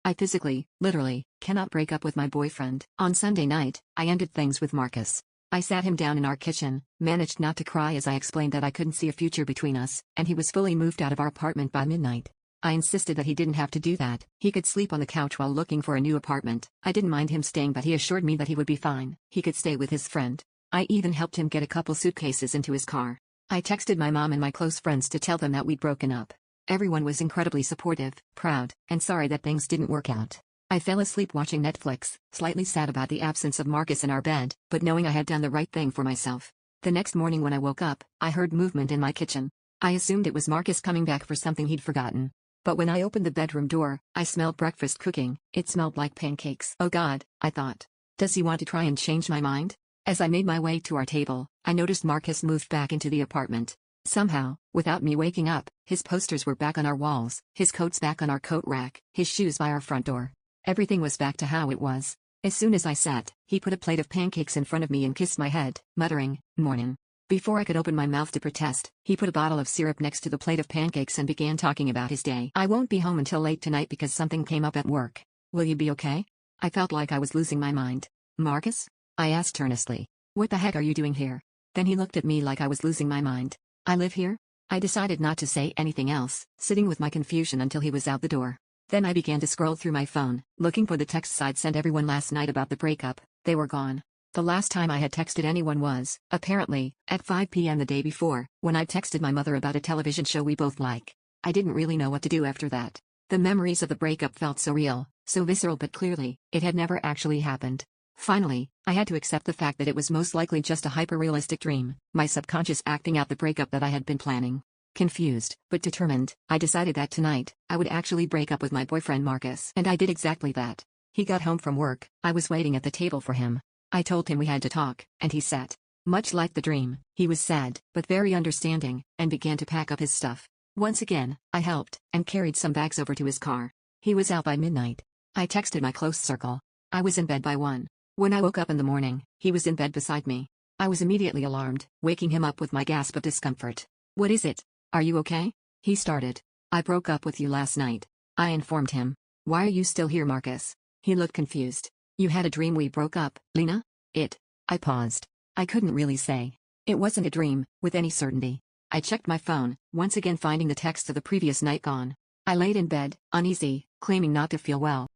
I physically, literally, cannot break up with my boyfriend. On Sunday night, I ended things with Marcus. I sat him down in our kitchen, managed not to cry as I explained that I couldn't see a future between us, and he was fully moved out of our apartment by midnight. I insisted that he didn't have to do that. He could sleep on the couch while looking for a new apartment. I didn't mind him staying, but he assured me that he would be fine. He could stay with his friend. I even helped him get a couple suitcases into his car. I texted my mom and my close friends to tell them that we'd broken up. Everyone was incredibly supportive, proud, and sorry that things didn't work out. I fell asleep watching Netflix, slightly sad about the absence of Marcus in our bed, but knowing I had done the right thing for myself. The next morning when I woke up, I heard movement in my kitchen. I assumed it was Marcus coming back for something he'd forgotten. But when I opened the bedroom door, I smelled breakfast cooking. It smelled like pancakes. Oh God, I thought. Does he want to try and change my mind? As I made my way to our table, I noticed Marcus moved back into the apartment. Somehow, without me waking up, his posters were back on our walls, his coats back on our coat rack, his shoes by our front door. Everything was back to how it was. As soon as I sat, he put a plate of pancakes in front of me and kissed my head, muttering, "Mornin'." Before I could open my mouth to protest, he put a bottle of syrup next to the plate of pancakes and began talking about his day. "I won't be home until late tonight because something came up at work. Will you be okay?" I felt like I was losing my mind. "Marcus?" I asked earnestly. "What the heck are you doing here?" Then he looked at me like I was losing my mind. "I live here?" I decided not to say anything else, sitting with my confusion until he was out the door. Then I began to scroll through my phone, looking for the texts I'd sent everyone last night about the breakup. They were gone. The last time I had texted anyone was, apparently, at 5 p.m. the day before, when I texted my mother about a television show we both like. I didn't really know what to do after that. The memories of the breakup felt so real, so visceral, but clearly, it had never actually happened. Finally, I had to accept the fact that it was most likely just a hyper-realistic dream, my subconscious acting out the breakup that I had been planning. Confused, but determined, I decided that tonight, I would actually break up with my boyfriend Marcus. And I did exactly that. He got home from work, I was waiting at the table for him. I told him we had to talk, and he sat. Much like the dream, he was sad, but very understanding, and began to pack up his stuff. Once again, I helped, and carried some bags over to his car. He was out by midnight. I texted my close circle. I was in bed by 1. When I woke up in the morning, he was in bed beside me. I was immediately alarmed, waking him up with my gasp of discomfort. "What is it? Are you okay?" he started. "I broke up with you last night," I informed him. "Why are you still here, Marcus?" He looked confused. "You had a dream we broke up, Lena?" I paused. I couldn't really say. It wasn't a dream, with any certainty. I checked my phone, once again finding the texts of the previous night gone. I laid in bed, uneasy, claiming not to feel well.